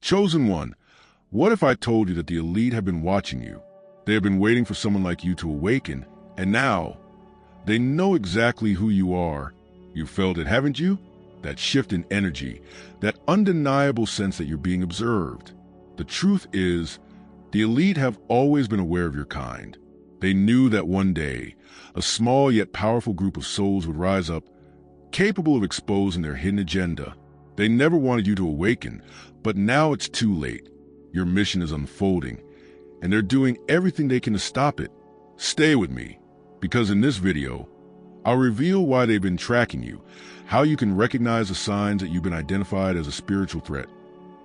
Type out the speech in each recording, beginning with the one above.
Chosen one, what if I told you that the elite have been watching you? They have been waiting for someone like you to awaken, and now they know exactly who you are. You felt it, haven't you? That shift in energy, that undeniable sense that you're being observed. The truth is, the elite have always been aware of your kind. They knew that one day, a small yet powerful group of souls would rise up, capable of exposing their hidden agenda. They never wanted you to awaken, but now it's too late. Your mission is unfolding, and they're doing everything they can to stop it. Stay with me, because in this video, I'll reveal why they've been tracking you, how you can recognize the signs that you've been identified as a spiritual threat,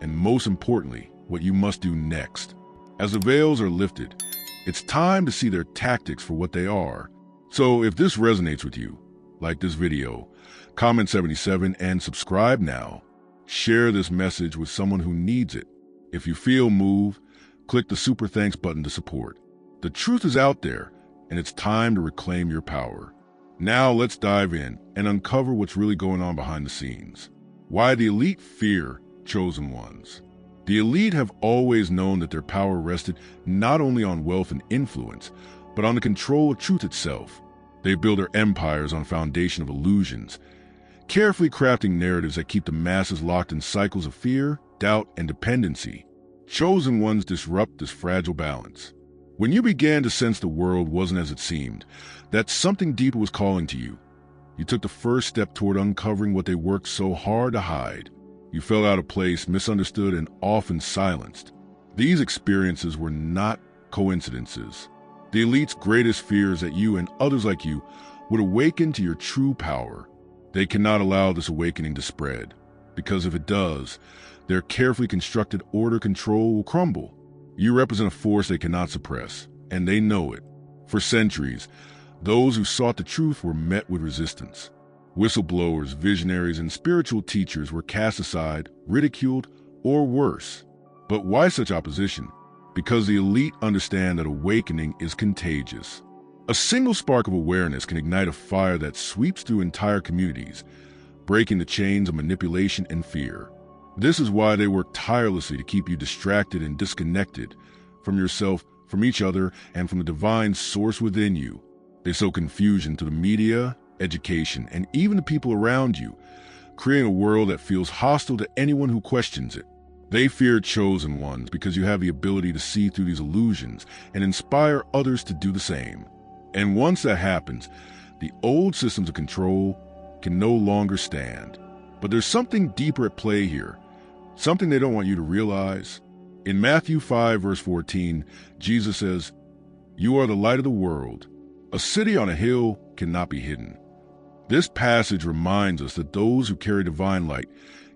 and most importantly, what you must do next. As the veils are lifted, it's time to see their tactics for what they are. So if this resonates with you, like this video, comment 77 and subscribe now. Share this message with someone who needs it. If you feel moved, click the super thanks button to support. The truth is out there, and it's time to reclaim your power. Now let's dive in and uncover what's really going on behind the scenes. Why the elite fear chosen ones. The elite have always known that their power rested not only on wealth and influence, but on the control of truth itself. They build their empires on a foundation of illusions, carefully crafting narratives that keep the masses locked in cycles of fear, doubt, and dependency. Chosen ones disrupt this fragile balance. When you began to sense the world wasn't as it seemed, that something deeper was calling to you, you took the first step toward uncovering what they worked so hard to hide. You felt out of place, misunderstood, and often silenced. These experiences were not coincidences. The elite's greatest fear is that you and others like you would awaken to your true power. They cannot allow this awakening to spread, because if it does, their carefully constructed order control will crumble. You represent a force they cannot suppress, and they know it. For centuries, those who sought the truth were met with resistance. Whistleblowers, visionaries, and spiritual teachers were cast aside, ridiculed, or worse. But why such opposition? Because the elite understand that awakening is contagious. A single spark of awareness can ignite a fire that sweeps through entire communities, breaking the chains of manipulation and fear. This is why they work tirelessly to keep you distracted and disconnected from yourself, from each other, and from the divine source within you. They sow confusion to the media, education, and even the people around you, creating a world that feels hostile to anyone who questions it. They fear chosen ones because you have the ability to see through these illusions and inspire others to do the same. And once that happens, the old systems of control can no longer stand. But there's something deeper at play here, something they don't want you to realize. In Matthew 5, verse 14, Jesus says, "You are the light of the world. A city on a hill cannot be hidden." This passage reminds us that those who carry divine light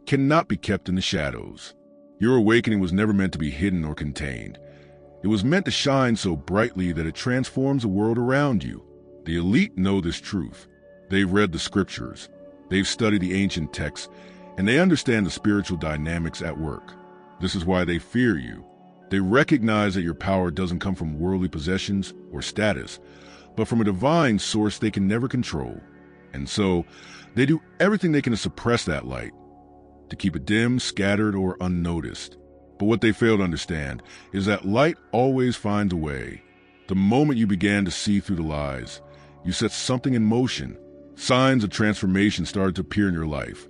cannot be kept in the shadows. Your awakening was never meant to be hidden or contained. It was meant to shine so brightly that it transforms the world around you. The elite know this truth. They've read the scriptures, they've studied the ancient texts, and they understand the spiritual dynamics at work. This is why they fear you. They recognize that your power doesn't come from worldly possessions or status, but from a divine source they can never control. And so, they do everything they can to suppress that light, to keep it dim, scattered, or unnoticed. But what they fail to understand is that light always finds a way. The moment you began to see through the lies, you set something in motion. Signs of transformation started to appear in your life.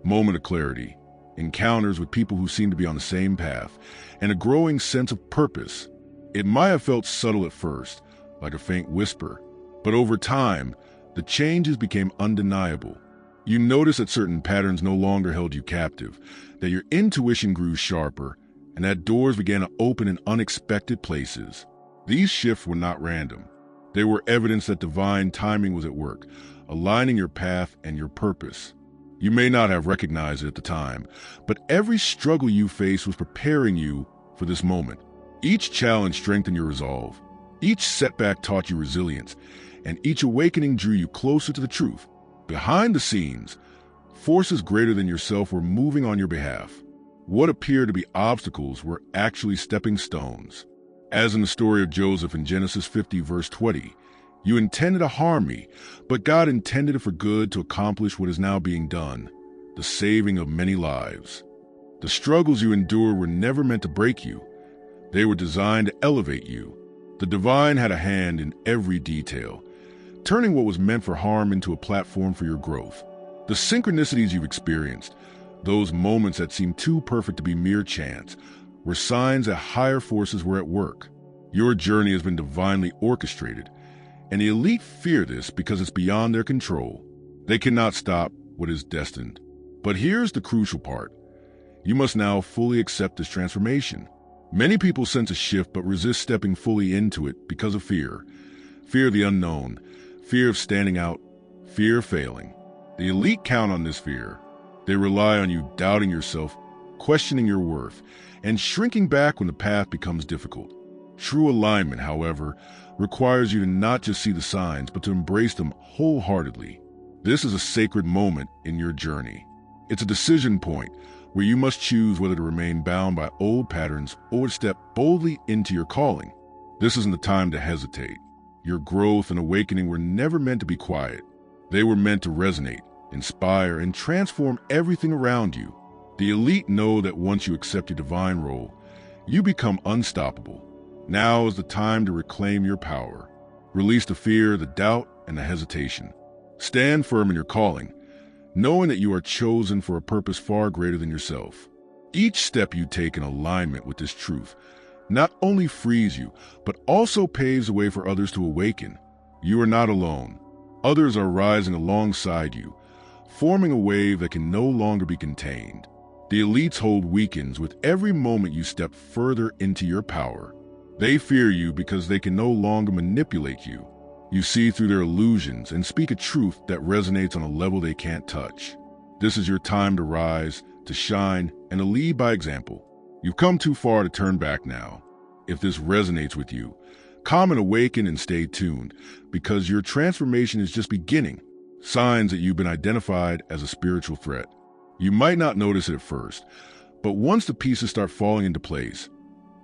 Moment of clarity, encounters with people who seem to be on the same path, and a growing sense of purpose. It might have felt subtle at first, like a faint whisper, but over time, the changes became undeniable. You noticed that certain patterns no longer held you captive, that your intuition grew sharper, and that doors began to open in unexpected places. These shifts were not random. They were evidence that divine timing was at work, aligning your path and your purpose. You may not have recognized it at the time, but every struggle you faced was preparing you for this moment. Each challenge strengthened your resolve. Each setback taught you resilience, and each awakening drew you closer to the truth. Behind the scenes, forces greater than yourself were moving on your behalf. What appeared to be obstacles were actually stepping stones. As in the story of Joseph in Genesis 50, verse 20, "You intended to harm me, but God intended it for good to accomplish what is now being done, the saving of many lives." The struggles you endure were never meant to break you. They were designed to elevate you. The divine had a hand in every detail, turning what was meant for harm into a platform for your growth. The synchronicities you've experienced, those moments that seemed too perfect to be mere chance, were signs that higher forces were at work. Your journey has been divinely orchestrated, and the elite fear this because it's beyond their control. They cannot stop what is destined. But here's the crucial part. You must now fully accept this transformation. Many people sense a shift but resist stepping fully into it because of fear. Fear of the unknown, fear of standing out, fear of failing. The elite count on this fear. They rely on you doubting yourself, questioning your worth, and shrinking back when the path becomes difficult. True alignment, however, requires you to not just see the signs, but to embrace them wholeheartedly. This is a sacred moment in your journey. It's a decision point where you must choose whether to remain bound by old patterns or to step boldly into your calling. This isn't the time to hesitate. Your growth and awakening were never meant to be quiet. They were meant to resonate, inspire, and transform everything around you. The elite know that once you accept your divine role, you become unstoppable. Now is the time to reclaim your power. Release the fear, the doubt, and the hesitation. Stand firm in your calling, knowing that you are chosen for a purpose far greater than yourself. Each step you take in alignment with this truth not only frees you, but also paves the way for others to awaken. You are not alone. Others are rising alongside you, forming a wave that can no longer be contained. The elites hold weekends with every moment you step further into your power. They fear you because they can no longer manipulate you. You see through their illusions and speak a truth that resonates on a level they can't touch. This is your time to rise, to shine, and to lead by example. You've come too far to turn back now. If this resonates with you, come and awaken and stay tuned, because your transformation is just beginning. Signs that you've been identified as a spiritual threat. You might not notice it at first, but once the pieces start falling into place,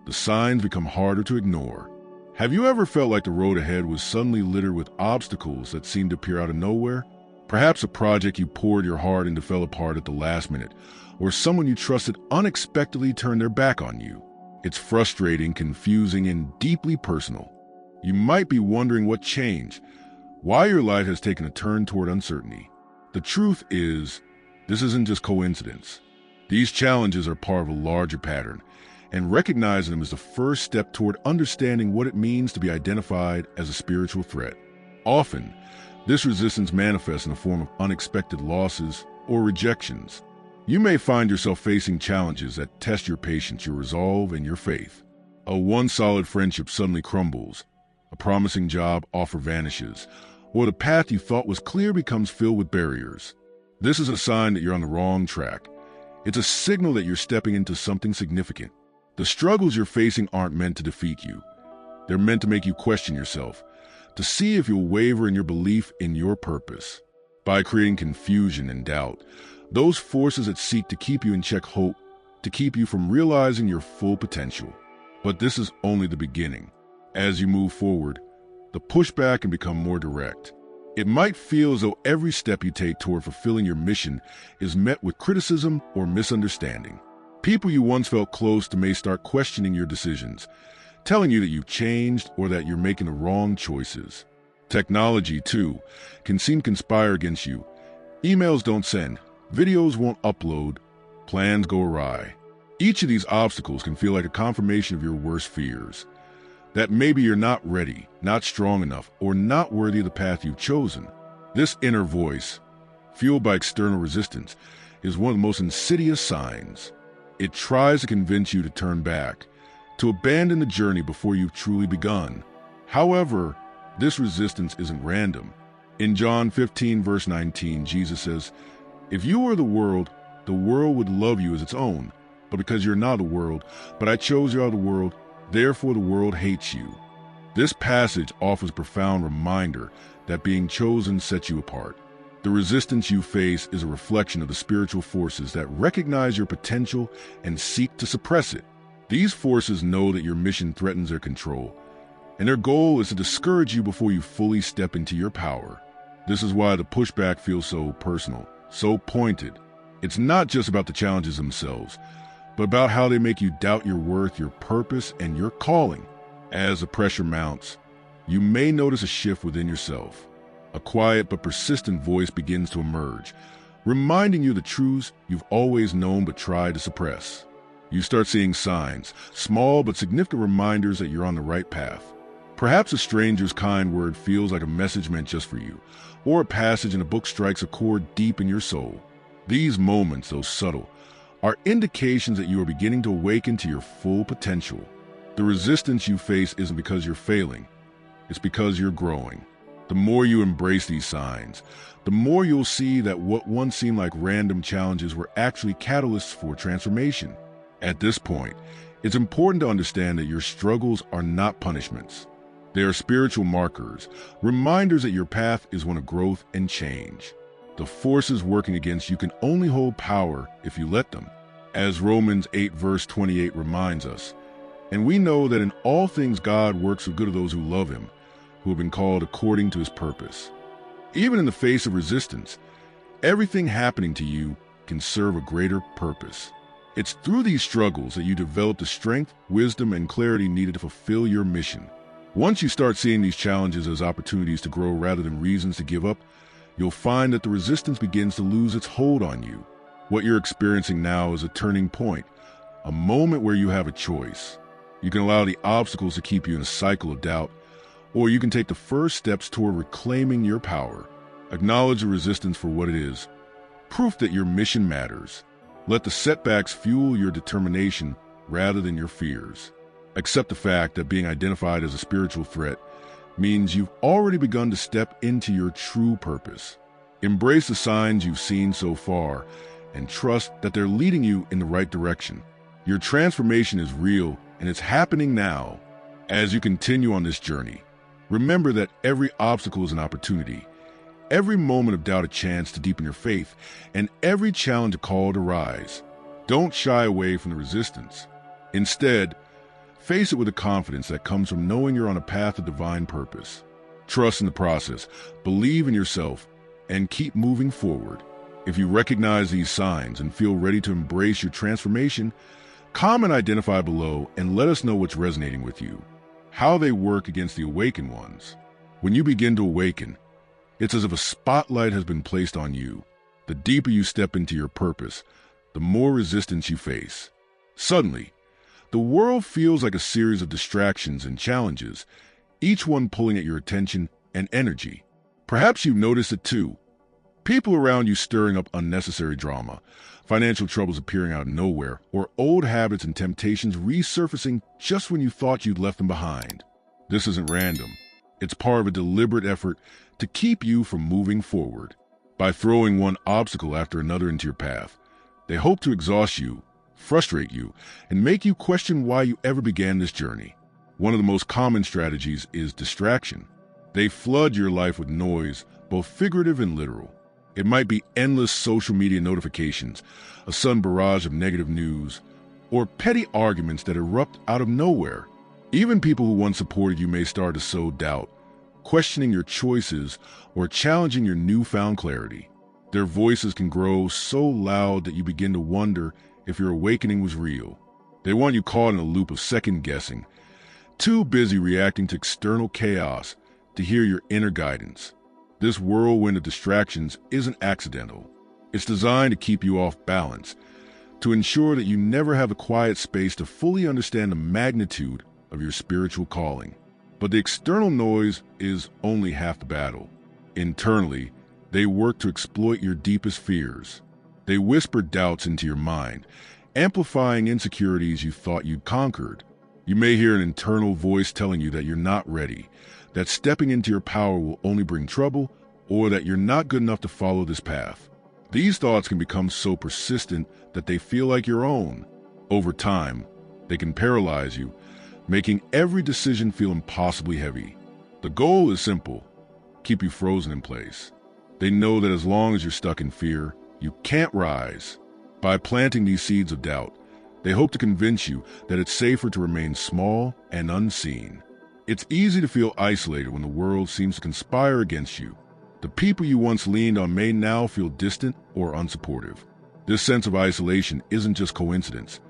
the signs become harder to ignore. Have you ever felt like the road ahead was suddenly littered with obstacles that seemed to appear out of nowhere? Perhaps a project you poured your heart into fell apart at the last minute, or someone you trusted unexpectedly turned their back on you. It's frustrating, confusing, and deeply personal. You might be wondering what changed, why your life has taken a turn toward uncertainty. The truth is, this isn't just coincidence. These challenges are part of a larger pattern, and recognizing them is the first step toward understanding what it means to be identified as a spiritual threat. Often, this resistance manifests in the form of unexpected losses or rejections. You may find yourself facing challenges that test your patience, your resolve, and your faith. A once solid friendship suddenly crumbles, a promising job offer vanishes, or the path you thought was clear becomes filled with barriers. This is a sign that you're on the wrong track. It's a signal that you're stepping into something significant. The struggles you're facing aren't meant to defeat you. They're meant to make you question yourself, to see if you'll waver in your belief in your purpose. By creating confusion and doubt, those forces that seek to keep you in check hope to keep you from realizing your full potential. But this is only the beginning. As you move forward, the pushback can become more direct. It might feel as though every step you take toward fulfilling your mission is met with criticism or misunderstanding. People you once felt close to may start questioning your decisions, telling you that you've changed or that you're making the wrong choices. Technology, too, can seem to conspire against you. Emails don't send, videos won't upload, plans go awry. Each of these obstacles can feel like a confirmation of your worst fears. That maybe you're not ready, not strong enough, or not worthy of the path you've chosen. This inner voice, fueled by external resistance, is one of the most insidious signs. It tries to convince you to turn back, to abandon the journey before you've truly begun. However, this resistance isn't random. In John 15, verse 19, Jesus says, "If you were the world would love you as its own. But because you're not the world, but I chose you out of the world, therefore the world hates you." This passage offers a profound reminder that being chosen sets you apart. The resistance you face is a reflection of the spiritual forces that recognize your potential and seek to suppress it. These forces know that your mission threatens their control, and their goal is to discourage you before you fully step into your power. This is why the pushback feels so personal, so pointed. It's not just about the challenges themselves, but about how they make you doubt your worth, your purpose, and your calling. As the pressure mounts, you may notice a shift within yourself. A quiet but persistent voice begins to emerge, reminding you the truths you've always known but tried to suppress. You start seeing signs, small but significant reminders that you're on the right path. Perhaps a stranger's kind word feels like a message meant just for you, or a passage in a book strikes a chord deep in your soul. These moments, though subtle, are indications that you are beginning to awaken to your full potential. The resistance you face isn't because you're failing, it's because you're growing. The more you embrace these signs, the more you'll see that what once seemed like random challenges were actually catalysts for transformation. At this point, it's important to understand that your struggles are not punishments. They are spiritual markers, reminders that your path is one of growth and change. The forces working against you can only hold power if you let them. As Romans 8 verse 28 reminds us, and we know that in all things God works for good of those who love him, who have been called according to his purpose. Even in the face of resistance, everything happening to you can serve a greater purpose. It's through these struggles that you develop the strength, wisdom, and clarity needed to fulfill your mission. Once you start seeing these challenges as opportunities to grow rather than reasons to give up, you'll find that the resistance begins to lose its hold on you. What you're experiencing now is a turning point, a moment where you have a choice. You can allow the obstacles to keep you in a cycle of doubt, or you can take the first steps toward reclaiming your power. Acknowledge the resistance for what it is, proof that your mission matters. Let the setbacks fuel your determination rather than your fears. Accept the fact that being identified as a spiritual threat means you've already begun to step into your true purpose. Embrace the signs you've seen so far and trust that they're leading you in the right direction. Your transformation is real and it's happening now. As you continue on this journey, remember that every obstacle is an opportunity. Every moment of doubt a chance to deepen your faith, and every challenge a call to rise. Don't shy away from the resistance. Instead, face it with a confidence that comes from knowing you're on a path of divine purpose. Trust in the process, believe in yourself, and keep moving forward. If you recognize these signs and feel ready to embrace your transformation, comment identify below and let us know what's resonating with you, how they work against the awakened ones. When you begin to awaken, it's as if a spotlight has been placed on you. The deeper you step into your purpose, the more resistance you face. Suddenly, the world feels like a series of distractions and challenges, each one pulling at your attention and energy. Perhaps you've noticed it too. People around you stirring up unnecessary drama, financial troubles appearing out of nowhere, or old habits and temptations resurfacing just when you thought you'd left them behind. This isn't random. It's part of a deliberate effort to keep you from moving forward. By throwing one obstacle after another into your path, they hope to exhaust you, frustrate you, and make you question why you ever began this journey. One of the most common strategies is distraction. They flood your life with noise, both figurative and literal. It might be endless social media notifications, a sudden barrage of negative news, or petty arguments that erupt out of nowhere. Even people who once supported you may start to sow doubt, questioning your choices or challenging your newfound clarity. Their voices can grow so loud that you begin to wonder if your awakening was real. They want you caught in a loop of second-guessing, too busy reacting to external chaos to hear your inner guidance. This whirlwind of distractions isn't accidental. It's designed to keep you off balance, to ensure that you never have the quiet space to fully understand the magnitude of your spiritual calling. But the external noise is only half the battle. Internally, they work to exploit your deepest fears. They whisper doubts into your mind, amplifying insecurities you thought you'd conquered. You may hear an internal voice telling you that you're not ready, that stepping into your power will only bring trouble, or that you're not good enough to follow this path. These thoughts can become so persistent that they feel like your own. Over time, they can paralyze you, making every decision feel impossibly heavy. The goal is simple: keep you frozen in place. They know that as long as you're stuck in fear, you can't rise. By planting these seeds of doubt, they hope to convince you that it's safer to remain small and unseen. It's easy to feel isolated when the world seems to conspire against you. The people you once leaned on may now feel distant or unsupportive. This sense of isolation isn't just coincidence.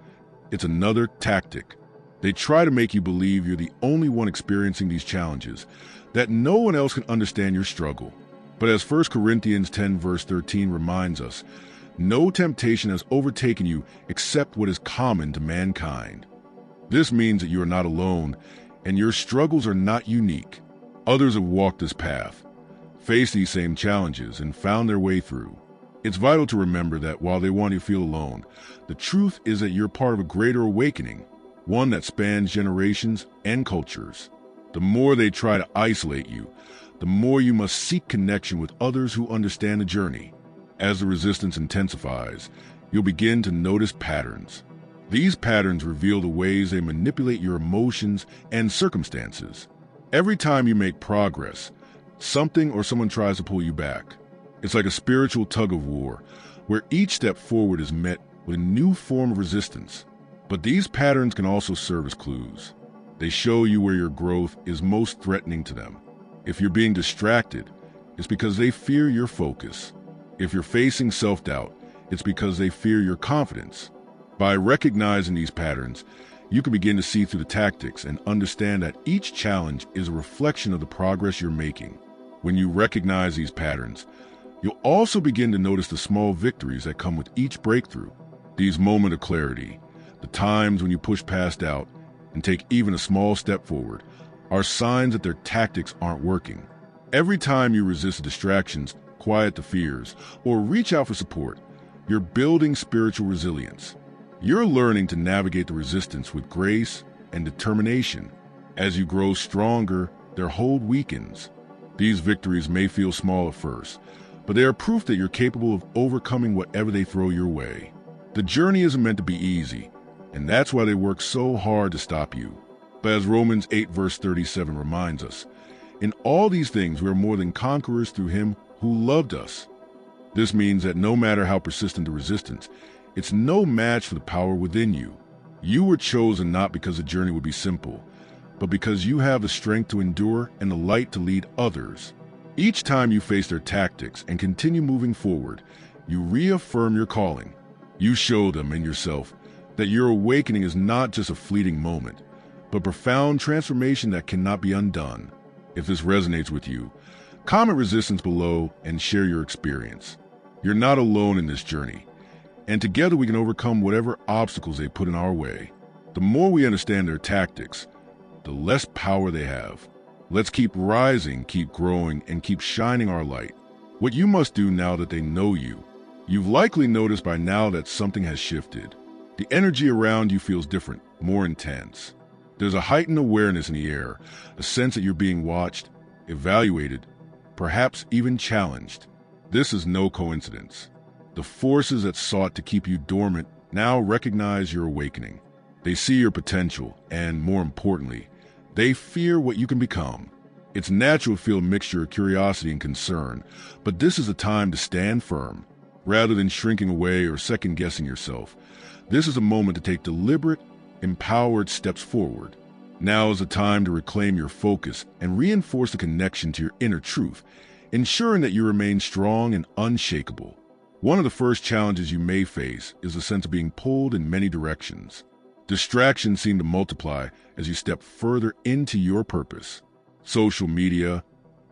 It's another tactic. They try to make you believe you're the only one experiencing these challenges, that no one else can understand your struggle. But as 1 Corinthians 10 verse 13 reminds us, no temptation has overtaken you except what is common to mankind. This means that you are not alone, and your struggles are not unique. Others have walked this path, faced these same challenges, and found their way through. It's vital to remember that while they want you to feel alone, the truth is that you're part of a greater awakening, one that spans generations and cultures. The more they try to isolate you, the more you must seek connection with others who understand the journey. As the resistance intensifies, you'll begin to notice patterns. These patterns reveal the ways they manipulate your emotions and circumstances. Every time you make progress, something or someone tries to pull you back. It's like a spiritual tug-of-war, where each step forward is met with a new form of resistance. But these patterns can also serve as clues. They show you where your growth is most threatening to them. If you're being distracted, it's because they fear your focus. If you're facing self-doubt, it's because they fear your confidence. By recognizing these patterns, you can begin to see through the tactics and understand that each challenge is a reflection of the progress you're making. When you recognize these patterns, you'll also begin to notice the small victories that come with each breakthrough. These moments of clarity, the times when you push past doubt and take even a small step forward, are signs that their tactics aren't working. Every time you resist the distractions, quiet the fears, or reach out for support, you're building spiritual resilience. You're learning to navigate the resistance with grace and determination. As you grow stronger, their hold weakens. These victories may feel small at first, but they are proof that you're capable of overcoming whatever they throw your way. The journey isn't meant to be easy, and that's why they work so hard to stop you. But as Romans 8 verse 37 reminds us, in all these things we are more than conquerors through him who loved us. This means that no matter how persistent the resistance, it's no match for the power within you. You were chosen not because the journey would be simple, but because you have the strength to endure and the light to lead others. Each time you face their tactics and continue moving forward, you reaffirm your calling. You show them and yourself that your awakening is not just a fleeting moment, but profound transformation that cannot be undone. If this resonates with you, comment resistance below and share your experience. You're not alone in this journey, and together we can overcome whatever obstacles they put in our way. The more we understand their tactics, the less power they have. Let's keep rising, keep growing, and keep shining our light. What you must do now that they know you. You've likely noticed by now that something has shifted. The energy around you feels different, more intense. There's a heightened awareness in the air, a sense that you're being watched, evaluated, perhaps even challenged. This is no coincidence. The forces that sought to keep you dormant now recognize your awakening. They see your potential, and more importantly, they fear what you can become. It's natural to feel a mixture of curiosity and concern, but this is a time to stand firm. Rather than shrinking away or second-guessing yourself, this is a moment to take deliberate, empowered steps forward. Now is the time to reclaim your focus and reinforce the connection to your inner truth, ensuring that you remain strong and unshakable. One of the first challenges you may face is the sense of being pulled in many directions. Distractions seem to multiply as you step further into your purpose. Social media,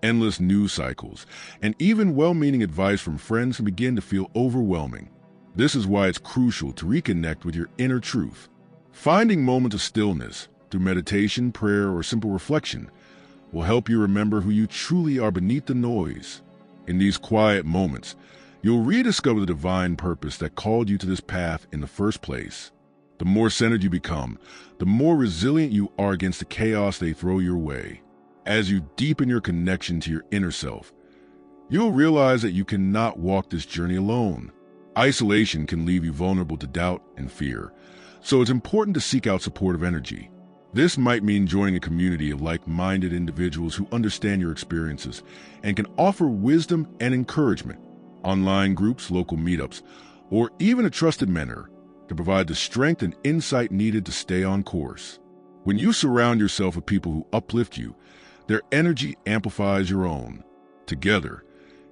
endless news cycles, and even well-meaning advice from friends can begin to feel overwhelming. This is why it's crucial to reconnect with your inner truth. Finding moments of stillness through meditation, prayer, or simple reflection will help you remember who you truly are beneath the noise. In these quiet moments, you'll rediscover the divine purpose that called you to this path in the first place. The more centered you become, the more resilient you are against the chaos they throw your way. As you deepen your connection to your inner self, you'll realize that you cannot walk this journey alone. Isolation can leave you vulnerable to doubt and fear, so it's important to seek out supportive energy. This might mean joining a community of like-minded individuals who understand your experiences and can offer wisdom and encouragement. Online groups, local meetups, or even a trusted mentor can provide the strength and insight needed to stay on course. When you surround yourself with people who uplift you, their energy amplifies your own. Together,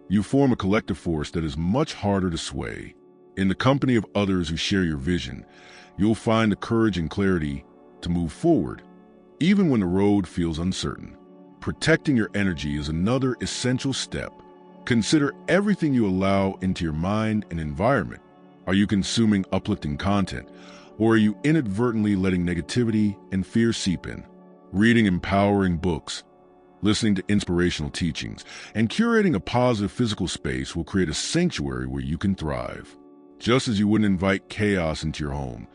you form a collective force that is much harder to sway. In the company of others who share your vision, You'll find the courage and clarity to move forward, even when the road feels uncertain. Protecting your energy is another essential step. Consider everything you allow into your mind and environment. Are you consuming uplifting content, or are you inadvertently letting negativity and fear seep in? Reading empowering books, listening to inspirational teachings, and curating a positive physical space will create a sanctuary where you can thrive. Just as you wouldn't invite chaos into your home,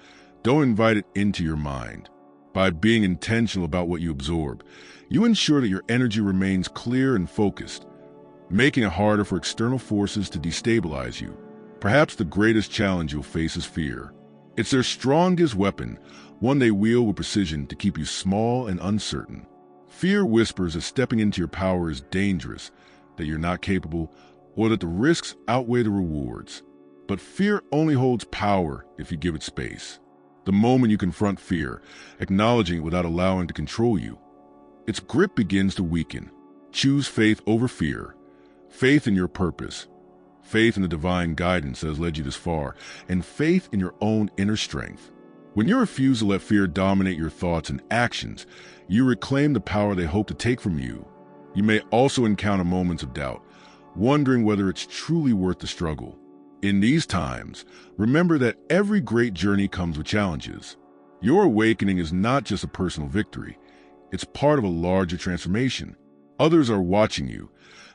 don't invite it into your mind. By being intentional about what you absorb, you ensure that your energy remains clear and focused, making it harder for external forces to destabilize you. Perhaps the greatest challenge you'll face is fear. It's their strongest weapon, one they wield with precision to keep you small and uncertain. Fear whispers that stepping into your power is dangerous, that you're not capable, or that the risks outweigh the rewards. But fear only holds power if you give it space. The moment you confront fear, acknowledging it without allowing it to control you, its grip begins to weaken. Choose faith over fear, faith in your purpose, faith in the divine guidance that has led you this far, and faith in your own inner strength. When you refuse to let fear dominate your thoughts and actions, you reclaim the power they hope to take from you. You may also encounter moments of doubt, wondering whether it's truly worth the struggle. In these times, remember that every great journey comes with challenges. Your awakening is not just a personal victory. It's part of a larger transformation. Others are watching you,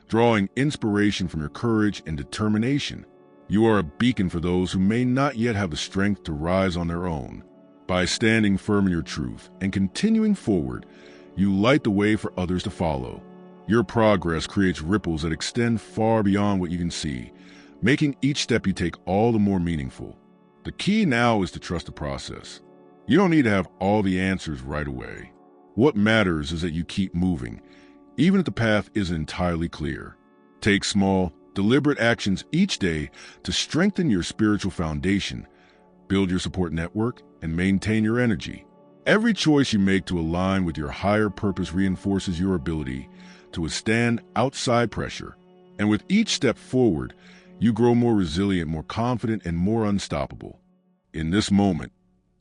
drawing inspiration from your courage and determination. You are a beacon for those who may not yet have the strength to rise on their own. By standing firm in your truth and continuing forward, you light the way for others to follow. Your progress creates ripples that extend far beyond what you can see, making each step you take all the more meaningful. The key now is to trust the process. You don't need to have all the answers right away. What matters is that you keep moving, even if the path isn't entirely clear. Take small, deliberate actions each day to strengthen your spiritual foundation, build your support network, and maintain your energy. Every choice you make to align with your higher purpose reinforces your ability to withstand outside pressure. And with each step forward, you grow more resilient, more confident, and more unstoppable. In this moment,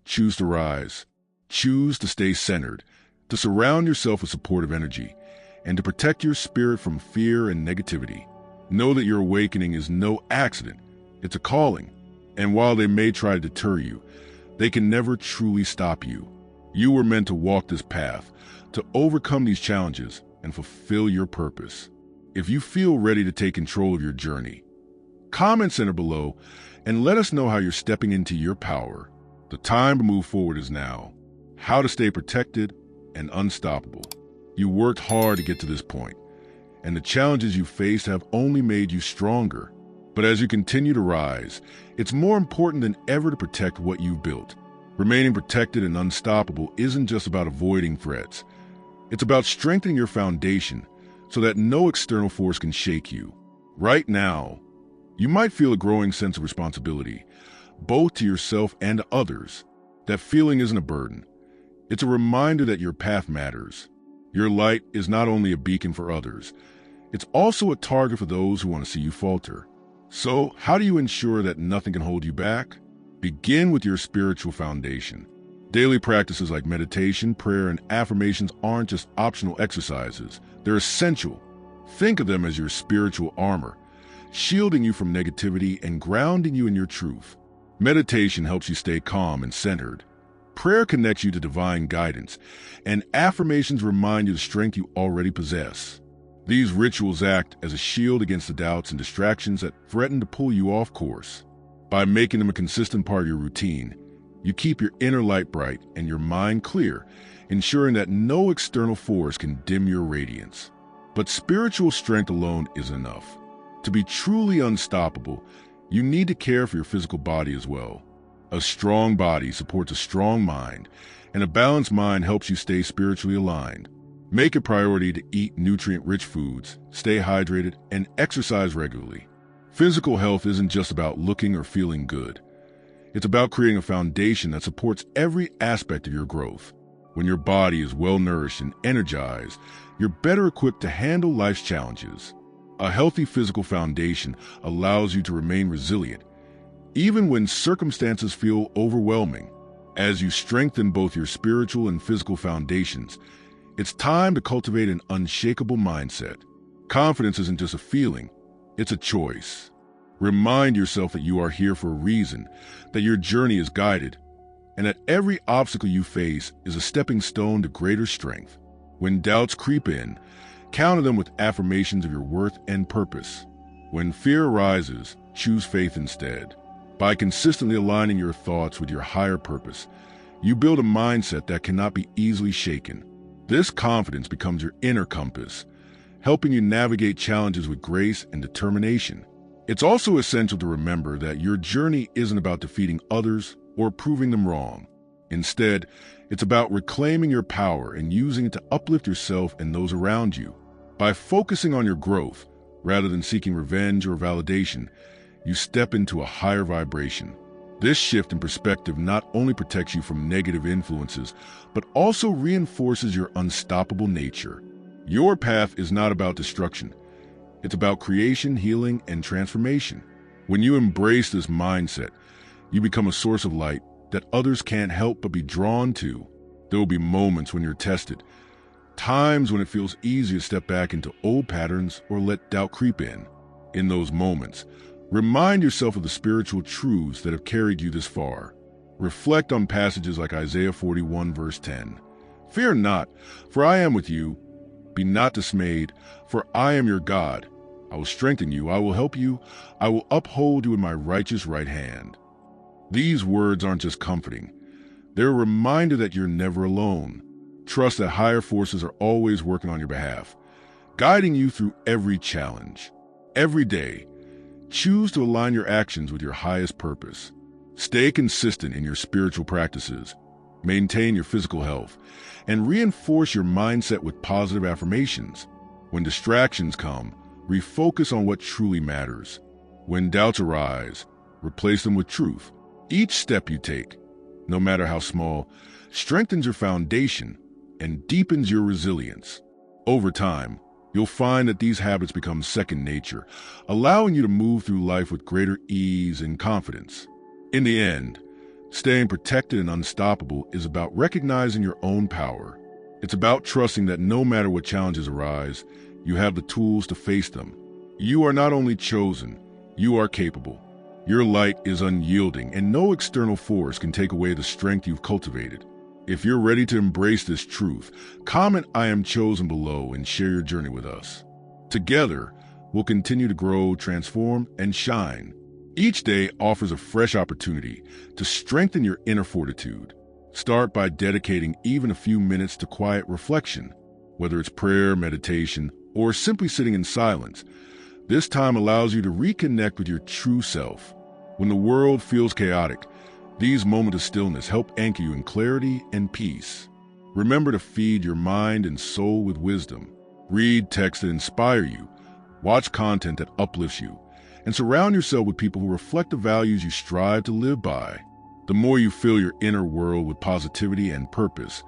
choose to rise, choose to stay centered, to surround yourself with supportive energy, and to protect your spirit from fear and negativity. Know that your awakening is no accident. It's a calling. And while they may try to deter you, they can never truly stop you. You were meant to walk this path, to overcome these challenges, and fulfill your purpose. If you feel ready to take control of your journey, comment center below and let us know how you're stepping into your power. The time to move forward is now. How to stay protected and unstoppable. You worked hard to get to this point, and the challenges you faced have only made you stronger. But as you continue to rise, it's more important than ever to protect what you've built. Remaining protected and unstoppable isn't just about avoiding threats. It's about strengthening your foundation so that no external force can shake you. Right now, you might feel a growing sense of responsibility, both to yourself and to others. That feeling isn't a burden. It's a reminder that your path matters. Your light is not only a beacon for others, it's also a target for those who want to see you falter. So, how do you ensure that nothing can hold you back? Begin with your spiritual foundation. Daily practices like meditation, prayer, and affirmations aren't just optional exercises. They're essential. Think of them as your spiritual armor, shielding you from negativity and grounding you in your truth. Meditation helps you stay calm and centered. Prayer connects you to divine guidance, and affirmations remind you of the strength you already possess. These rituals act as a shield against the doubts and distractions that threaten to pull you off course. By making them a consistent part of your routine, you keep your inner light bright and your mind clear, ensuring that no external force can dim your radiance. But spiritual strength alone isn't enough. To be truly unstoppable, you need to care for your physical body as well. A strong body supports a strong mind, and a balanced mind helps you stay spiritually aligned. Make a priority to eat nutrient-rich foods, stay hydrated, and exercise regularly. Physical health isn't just about looking or feeling good. It's about creating a foundation that supports every aspect of your growth. When your body is well-nourished and energized, you're better equipped to handle life's challenges. A healthy physical foundation allows you to remain resilient, even when circumstances feel overwhelming. As you strengthen both your spiritual and physical foundations, it's time to cultivate an unshakable mindset. Confidence isn't just a feeling, it's a choice. Remind yourself that you are here for a reason, that your journey is guided, and that every obstacle you face is a stepping stone to greater strength. When doubts creep in, counter them with affirmations of your worth and purpose. When fear arises, choose faith instead. By consistently aligning your thoughts with your higher purpose, you build a mindset that cannot be easily shaken. This confidence becomes your inner compass, helping you navigate challenges with grace and determination. It's also essential to remember that your journey isn't about defeating others or proving them wrong. Instead, it's about reclaiming your power and using it to uplift yourself and those around you. By focusing on your growth, rather than seeking revenge or validation, you step into a higher vibration. This shift in perspective not only protects you from negative influences, but also reinforces your unstoppable nature. Your path is not about destruction. It's about creation, healing, and transformation. When you embrace this mindset, you become a source of light that others can't help but be drawn to. There will be moments when you're tested, times when it feels easy to step back into old patterns or let doubt creep in. In those moments, remind yourself of the spiritual truths that have carried you this far. Reflect on passages like Isaiah 41 verse 10. Fear not, for I am with you. Be not dismayed, for I am your God. I will strengthen you, I will help you, I will uphold you in my righteous right hand. These words aren't just comforting. They're a reminder that you're never alone. Trust that higher forces are always working on your behalf, guiding you through every challenge. Every day, choose to align your actions with your highest purpose. Stay consistent in your spiritual practices, maintain your physical health, and reinforce your mindset with positive affirmations. When distractions come, refocus on what truly matters. When doubts arise, replace them with truth. Each step you take, no matter how small, strengthens your foundation and deepens your resilience. Over time, you'll find that these habits become second nature, allowing you to move through life with greater ease and confidence. In the end, staying protected and unstoppable is about recognizing your own power. It's about trusting that no matter what challenges arise, you have the tools to face them. You are not only chosen, you are capable. Your light is unyielding, and no external force can take away the strength you've cultivated. If you're ready to embrace this truth, comment "I am chosen" below and share your journey with us. Together, we'll continue to grow, transform, and shine. Each day offers a fresh opportunity to strengthen your inner fortitude. Start by dedicating even a few minutes to quiet reflection. Whether it's prayer, meditation, or simply sitting in silence, this time allows you to reconnect with your true self. When the world feels chaotic, these moments of stillness help anchor you in clarity and peace. Remember to feed your mind and soul with wisdom. Read texts that inspire you, watch content that uplifts you, and surround yourself with people who reflect the values you strive to live by. The more you fill your inner world with positivity and purpose,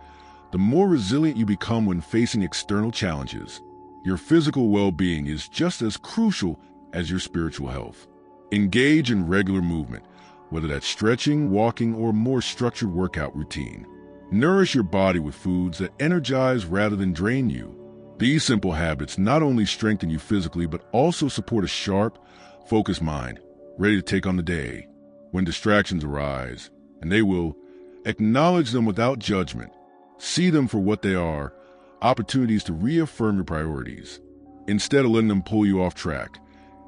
the more resilient you become when facing external challenges. Your physical well-being is just as crucial as your spiritual health. Engage in regular movement, whether that's stretching, walking, or a more structured workout routine. Nourish your body with foods that energize rather than drain you. These simple habits not only strengthen you physically, but also support a sharp, focused mind, ready to take on the day. When distractions arise, and they will, acknowledge them without judgment. See them for what they are, opportunities to reaffirm your priorities. Instead of letting them pull you off track,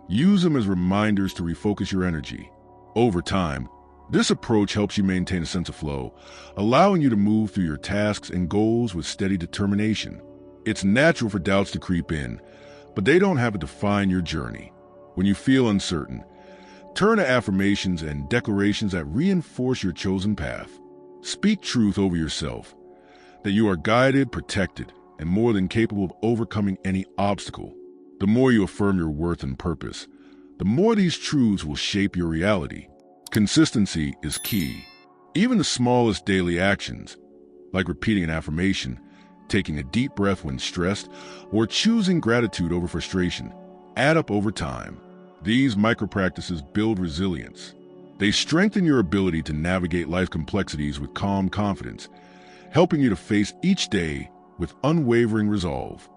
use them as reminders to refocus your energy. Over time, this approach helps you maintain a sense of flow, allowing you to move through your tasks and goals with steady determination. It's natural for doubts to creep in, but they don't have to define your journey. When you feel uncertain, turn to affirmations and declarations that reinforce your chosen path. Speak truth over yourself, that you are guided, protected, and more than capable of overcoming any obstacle. The more you affirm your worth and purpose, the more these truths will shape your reality. Consistency is key. Even the smallest daily actions, like repeating an affirmation, taking a deep breath when stressed, or choosing gratitude over frustration, add up over time. These micro-practices build resilience. They strengthen your ability to navigate life's complexities with calm confidence, helping you to face each day with unwavering resolve.